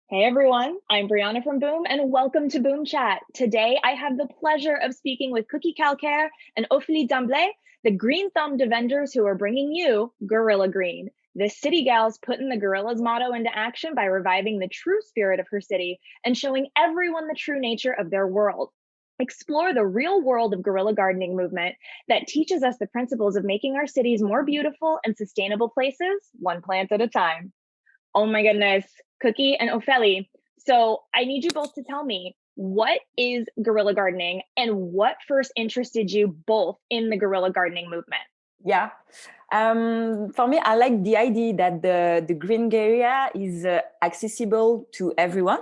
Hey everyone, I'm Breanna from Boom and welcome to Boom Chat. Today I have the pleasure of speaking with Kalkair and Ophélie Damblé, the green-thumbed vendors who are bringing you Guerrilla Green. This city gal's putting the guerrillas motto into action by reviving the true spirit of her city and showing everyone the true nature of their world. Explore the real world of guerrilla gardening movement that teaches us the principles of making our cities more beautiful and sustainable places, one plant at a time. Oh my goodness, Cookie and Ophélie. So I need you both to tell me, what is guerrilla gardening and what first interested you both in the guerrilla gardening movement? Yeah. For me, I like the idea that the green guerilla is accessible to everyone,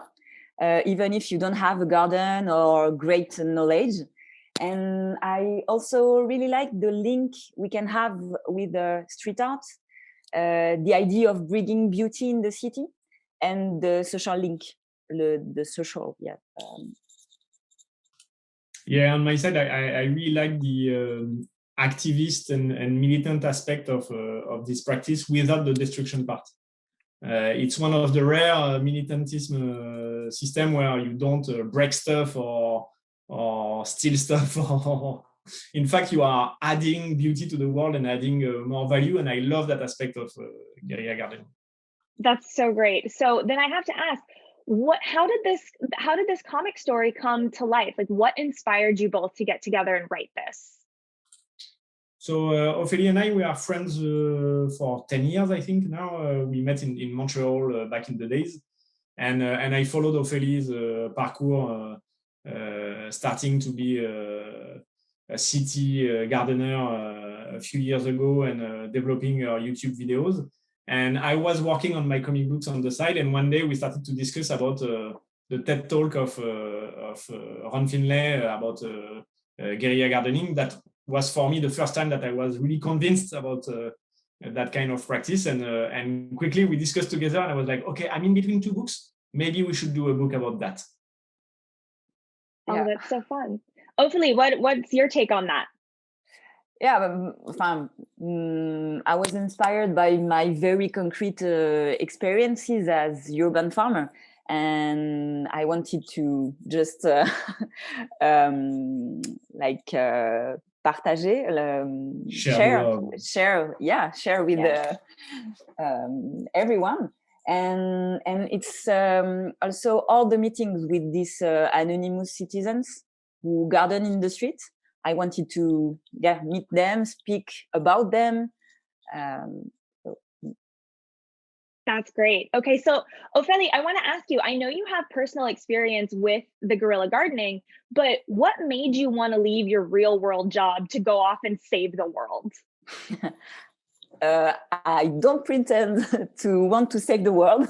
even if you don't have a garden or great knowledge. And I also really like the link we can have with street art, the idea of bringing beauty in the city, and the social link, the social, yeah. Yeah, on my side, I really like the activist and militant aspect of this practice without the destruction part. It's one of the rare militantism system where you don't break stuff or steal stuff. Or in fact, you are adding beauty to the world and adding more value. And I love that aspect of guerrilla gardening. That's so great. So then I have to ask, how did this comic story come to life? Like, what inspired you both to get together and write this? So Ophélie and I, we are friends for 10 years, I think now. We met in Montreal back in the days. And I followed Ophélie's parcours, starting to be a city gardener a few years ago and developing her YouTube videos. And I was working on my comic books on the side. And one day we started to discuss about the TED Talk of Ron Finlay about guerrilla gardening. That was for me the first time that I was really convinced about that kind of practice. And quickly we discussed together and I was like, okay, I'm in between two books. Maybe we should do a book about that. Oh, yeah. That's so fun. Ophélie, what's your take on that? Yeah, I was inspired by my very concrete experiences as urban farmer. And I wanted to just partager, share with everyone. And it's also all the meetings with these anonymous citizens who garden in the street. I wanted to meet them, speak about them. That's great. Okay, so Ophélie, I want to ask you, I know you have personal experience with the guerrilla gardening, but what made you want to leave your real world job to go off and save the world? I don't pretend to want to save the world.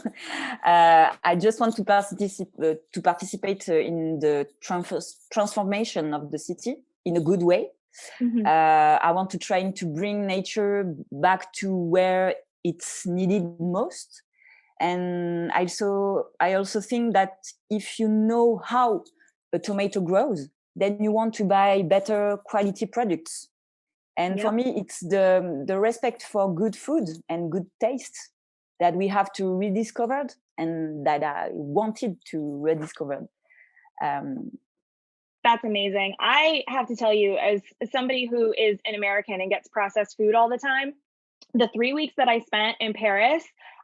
I just want to participate in the transformation of the city in a good way. Mm-hmm. I want to try to bring nature back to where it's needed most. And I also think that if you know how a tomato grows, then you want to buy better quality products. And for me, it's the respect for good food and good taste that we have to rediscover and that I wanted to rediscover. That's amazing. I have to tell you, as somebody who is an American and gets processed food all the time, the 3 weeks that I spent in Paris,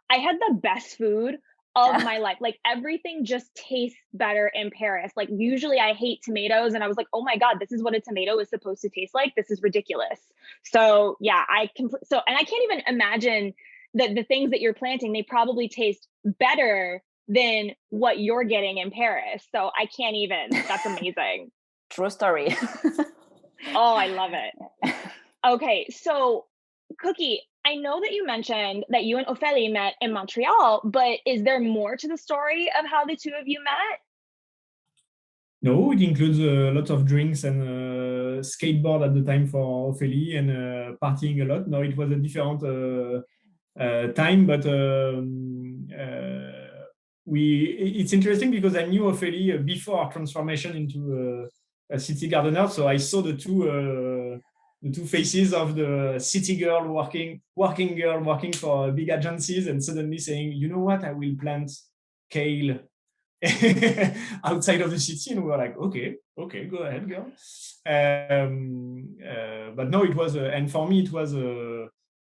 I had the best food of my life. Like, everything just tastes better in Paris. Like, usually I hate tomatoes and I was like, oh my God, this is what a tomato is supposed to taste like. This is ridiculous. So yeah, and I can't even imagine that the things that you're planting, they probably taste better than what you're getting in Paris. So I can't even, that's amazing. True story. Oh, I love it. Okay, so Cookie, I know that you mentioned that you and Ophélie met in Montreal, but is there more to the story of how the two of you met? No, it includes a lot of drinks and skateboard at the time for Ophélie and partying a lot. No, it was a different time, but it's interesting because I knew Ophélie before our transformation into a city gardener, so I saw the two faces of the city girl working for big agencies and suddenly saying, you know what, I will plant kale outside of the city, and we were like, okay, go ahead, girl. But no, it was, and for me, it was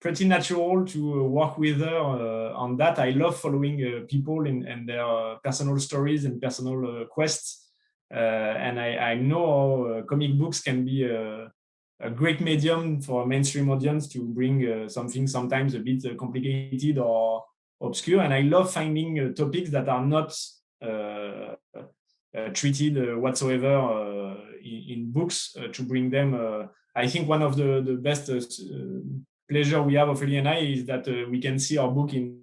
pretty natural to work with her on that. I love following people and their personal stories and personal quests. And I know how comic books can be a great medium for a mainstream audience to bring something sometimes a bit complicated or obscure. And I love finding topics that are not treated whatsoever in books to bring them. I think one of the best pleasure we have, Ophélie and I, is that we can see our book in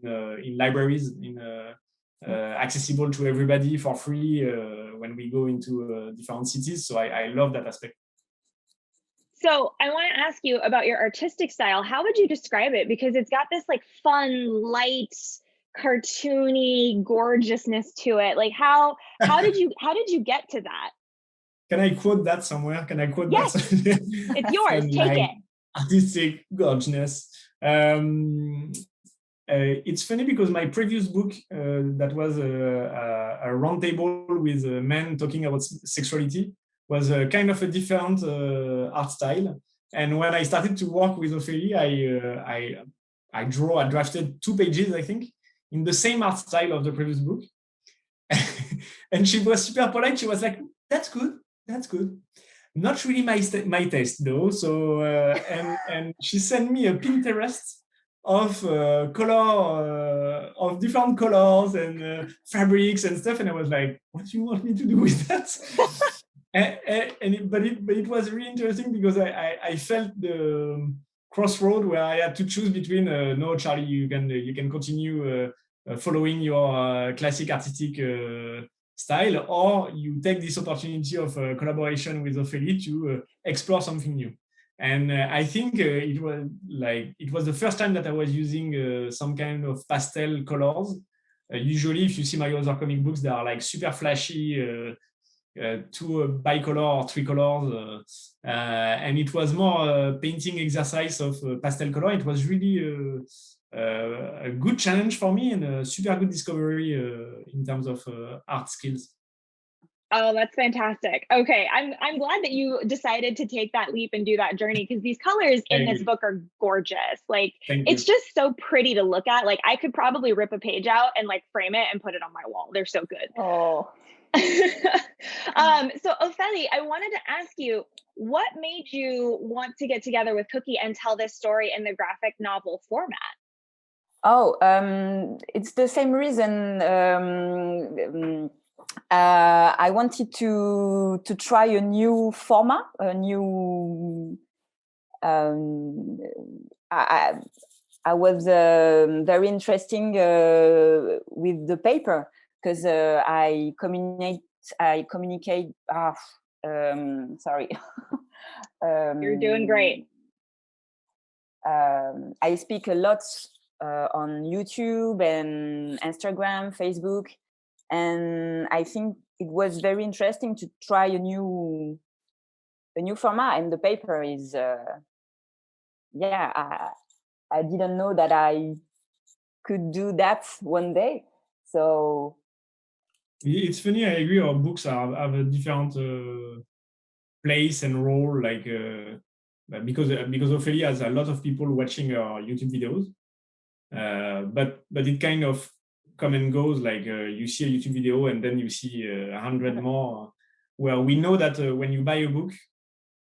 libraries, accessible to everybody for free when we go into different cities. So I love that aspect. So I want to ask you about your artistic style. How would you describe it? Because it's got this like fun, light, cartoony gorgeousness to it. Like how did you get to that? Can I quote that somewhere? Can I quote yes. that? It's yours. Take it. Artistic gorgeousness. It's funny because my previous book that was a roundtable with men talking about sexuality was kind of a different art style. And when I started to work with Ophélie, I drafted 2 pages, I think, in the same art style of the previous book. And she was super polite. She was like, that's good. Not really my taste though. So, and she sent me a Pinterest of of different colors and fabrics and stuff. And I was like, what do you want me to do with that? But it was really interesting because I felt the crossroad where I had to choose between no, Charlie, you can continue following your classic artistic style, or you take this opportunity of collaboration with Ophélie to explore something new. And I think it was the first time that I was using some kind of pastel colors. Usually, if you see my other comic books, they are like super flashy. 2 bicolor or 3 colors, and it was more a painting exercise of pastel color. It was really a good challenge for me and a super good discovery in terms of art skills. Oh, that's fantastic. Okay, I'm glad that you decided to take that leap and do that journey, because these colors in this book are gorgeous. Like, it's just so pretty to look at. Like, I could probably rip a page out and like frame it and put it on my wall. They're so good. Oh. So Ophélie, I wanted to ask you, what made you want to get together with Cookie and tell this story in the graphic novel format? Oh, it's the same reason. I wanted to try a new format, a new. I was very interesting with the paper, because I communicate. Sorry. You're doing great. I speak a lot on YouTube and Instagram, Facebook, and I think it was very interesting to try a new format. And the paper is, I didn't know that I could do that one day. So it's funny. I agree. Our books have a different place and role, like because Ophélie has a lot of people watching our YouTube videos, but it kind of come and goes. Like you see a YouTube video and then you see 100 more. Where we know that when you buy a book,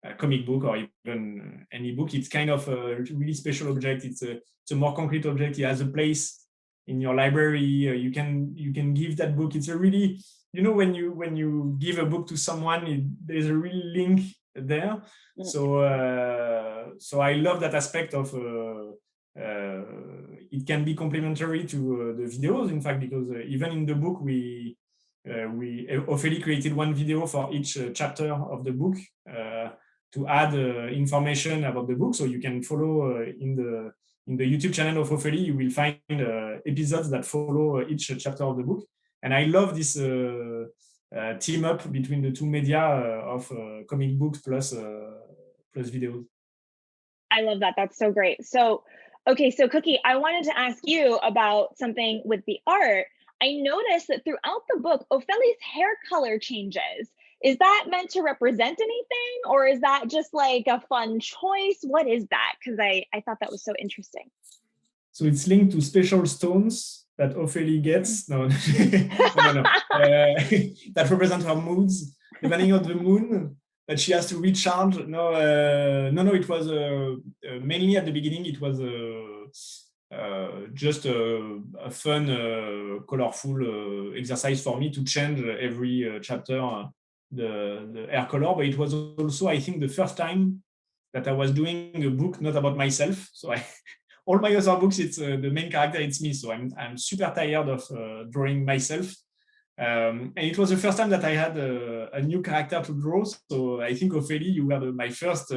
a comic book or even any book, it's kind of a really special object. It's a more concrete object. It has a place in your library. You can give that book. It's a really, when you give a book to someone, there's a real link there. So I love that aspect of it can be complementary to the videos, in fact, because even in the book Ophélie created one video for each chapter of the book to add information about the book. So you can follow in the YouTube channel of Ophélie, you will find episodes that follow each chapter of the book. And I love this team up between the 2 media of comic books plus videos. I love that. That's so great. So, okay, so Cookie, I wanted to ask you about something with the art. I noticed that throughout the book, Ophelie's hair color changes. Is that meant to represent anything, or is that just like a fun choice? What is that? Because I thought that was so interesting. So it's linked to special stones that Ophélie gets. No, no. That represent her moods, depending on the moon that she has to recharge. No. It was mainly at the beginning. It was just a fun, colorful exercise for me to change every chapter the hair color. But it was also, I think, the first time that I was doing a book not about myself. So all my other books, it's the main character, it's me. So I'm super tired of drawing myself. And it was the first time that I had a new character to draw. So I think, Ophélie, you were my first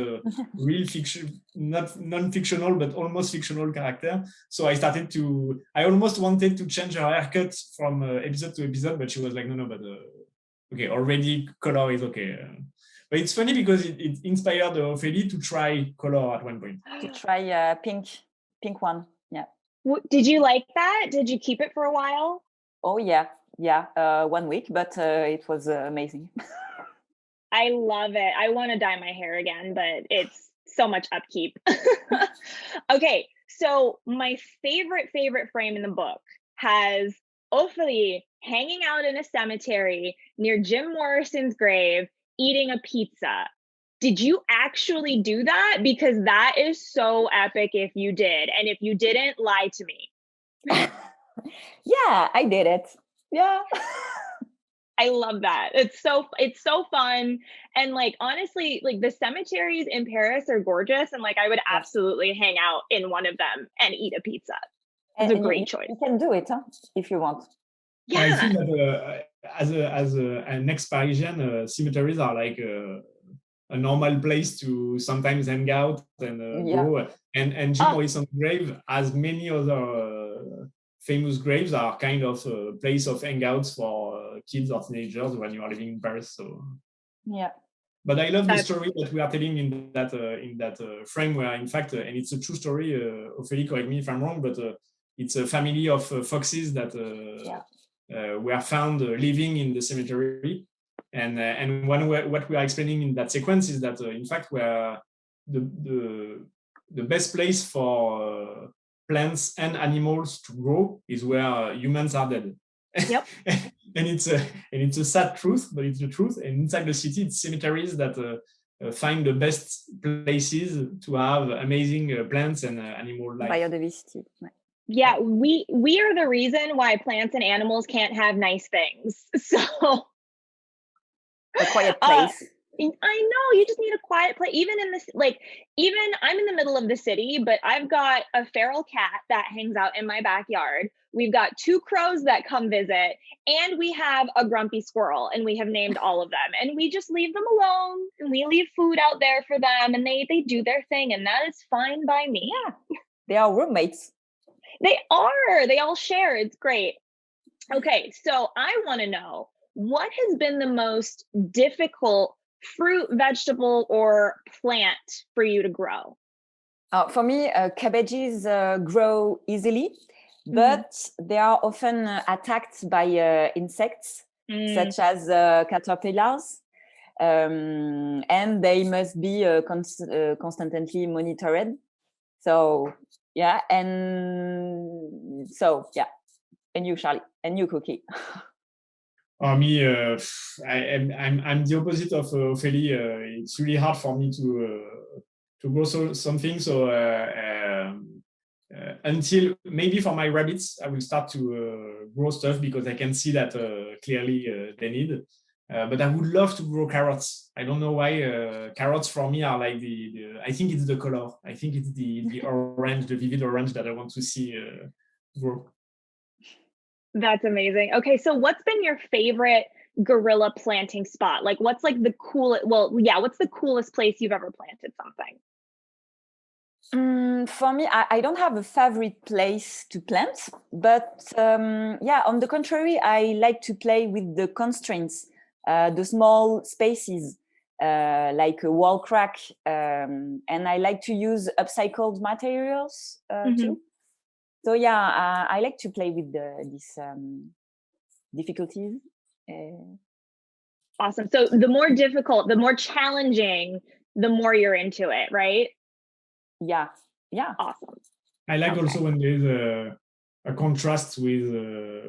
real fiction, not non-fictional, but almost fictional character. So I almost wanted to change her haircut from episode to episode, but she was like, no, but okay, already color is okay. But it's funny because it inspired Ophélie to try color at one point. To try pink one, yeah. Did you like that? Did you keep it for a while? Oh yeah, 1 week, but it was amazing. I love it. I want to dye my hair again, but it's so much upkeep. Okay, so my favorite frame in the book has Ophélie hanging out in a cemetery near Jim Morrison's grave, eating a pizza. Did you actually do that? Because that is so epic if you did. And if you didn't, lie to me. Yeah, I did it. Yeah. I love that. It's so fun. And like, honestly, like the cemeteries in Paris are gorgeous. And like, I would absolutely hang out in one of them and eat a pizza. It's a great choice. You can do it, huh, if you want. Yeah. I think that as an ex-Parisian, cemeteries are like a normal place to sometimes hang out and go. And Jim Morrison's grave, as many other famous graves, are kind of a place of hangouts for kids or teenagers when you are living in Paris. So yeah. But I love the story that we are telling in that frame, where in fact, and it's a true story. Ophélie, correct me if I'm wrong, but it's a family of foxes that were found living in the cemetery. And what we are explaining in that sequence is that in fact, where the best place for plants and animals to grow is where humans are dead. Yep. And it's a sad truth, but it's the truth. And inside the city, it's cemeteries that find the best places to have amazing plants and animal life. Biodiversity. Yeah, we are the reason why plants and animals can't have nice things. So a quiet place. I know, you just need a quiet place. Even in this, even I'm in the middle of the city, but I've got a feral cat that hangs out in my backyard. We've got 2 crows that come visit, and we have a grumpy squirrel, and we have named all of them. And we just leave them alone, and we leave food out there for them, and they do their thing, and that is fine by me. Yeah, they are roommates. They are. They all share. It's great. Okay, so I want to know, what has been the most difficult fruit, vegetable, or plant for you to grow? For me, cabbages grow easily, but they are often attacked by insects, such as caterpillars, and they must be constantly monitored. So yeah, and you, Charlie, and you, Cookie. Me, I'm the opposite of Ophélie. It's really hard for me to grow something. So until maybe for my rabbits, I will start to grow stuff because I can see that clearly they need. But I would love to grow carrots. I don't know why. Carrots for me are like I think it's the color. I think it's the orange, the vivid orange that I want to see grow. That's amazing. Okay, so what's been your favorite guerrilla planting spot? Like, what's like the coolest? Well, yeah, what's the coolest place you've ever planted something? For me, I don't have a favorite place to plant, but on the contrary, I like to play with the constraints, the small spaces, like a wall crack, and I like to use upcycled materials too. So I like to play with difficulties. Awesome. So the more difficult, the more challenging, the more you're into it, right? Yeah. Awesome. I like also when there's a contrast with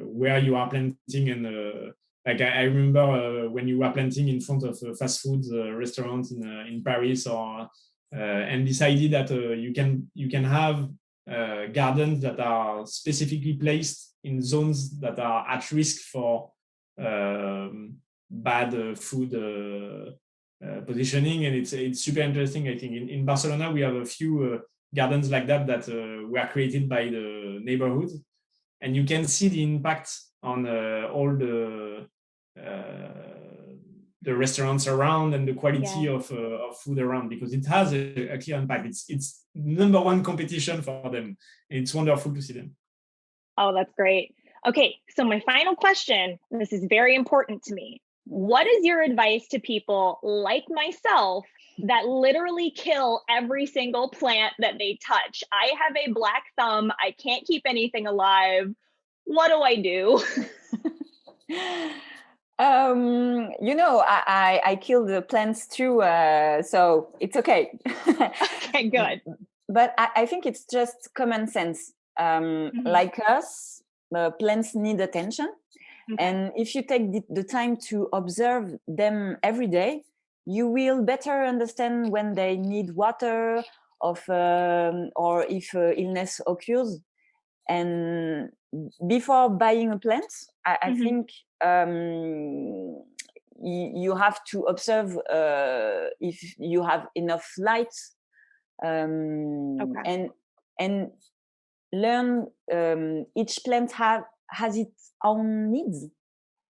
where you are planting and like I remember when you were planting in front of a fast food restaurant in Paris or and decided that you can have gardens that are specifically placed in zones that are at risk for bad food positioning, and it's super interesting. I think in Barcelona we have a few gardens like that were created by the neighborhood, and you can see the impact on all the restaurants around and the quality of food around, because it has a clear impact. It's number one competition for them. It's wonderful to see them. Oh, that's great. Okay, so my final question, this is very important to me. What is your advice to people like myself that literally kill every single plant that they touch? I have a black thumb. I can't keep anything alive. What do I do? I kill the plants too, so it's okay. Okay, good. But I think it's just common sense. Like us, plants need attention. Okay. And if you take the time to observe them every day, you will better understand when they need water or if illness occurs. And before buying a plant, I think you have to observe if you have enough light, and learn each plant has its own needs.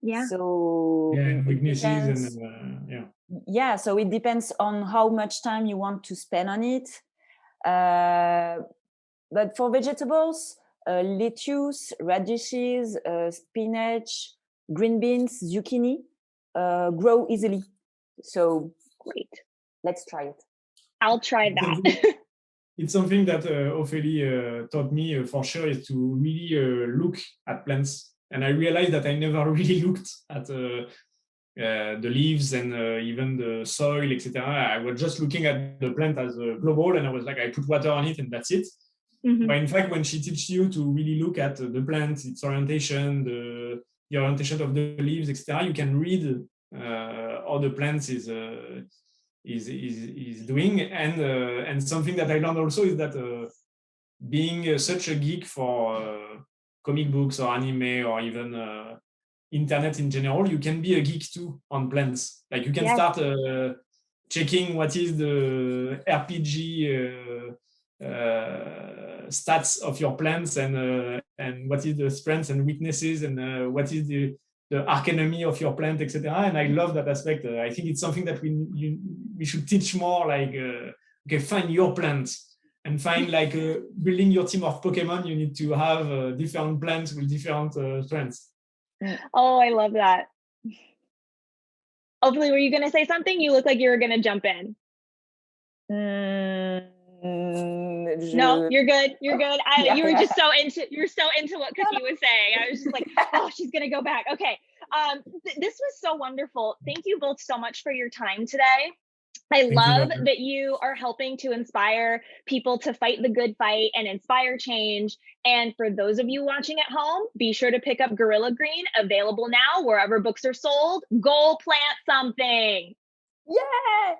Yeah. So weaknesses and so it depends on how much time you want to spend on it. But for vegetables, lettuce, radishes, spinach, green beans, zucchini grow easily. So great. Let's try it. I'll try that. It's something that Ophélie taught me for sure, is to really look at plants. And I realized that I never really looked at the leaves and even the soil, etc. I was just looking at the plant as a global, and I was like, I put water on it and that's it. But in fact, when she teaches you to really look at the plant, its orientation, the orientation of the leaves, etc., you can read how the plant is doing. And something that I learned also is that being such a geek for comic books or anime or even internet in general, you can be a geek too on plants. Like you can start checking what is the RPG stats of your plants and what is the strengths and weaknesses and what is the arcanomy of your plant, etc. And I love that aspect. I think it's something that we should teach more. Like, okay, find your plants. And find like building your team of Pokemon, you need to have different plants with different strengths. Oh, I love that. Hopefully, were you going to say something? You look like you were going to jump in. No, you're good. You're good. You were just so into what Cookie was saying. I was just like, oh, she's going to go back. Okay. This was so wonderful. Thank you both so much for your time today. I love that you are helping to inspire people to fight the good fight and inspire change. And for those of you watching at home, be sure to pick up Guerrilla Green, available now wherever books are sold. Go plant something. Yeah.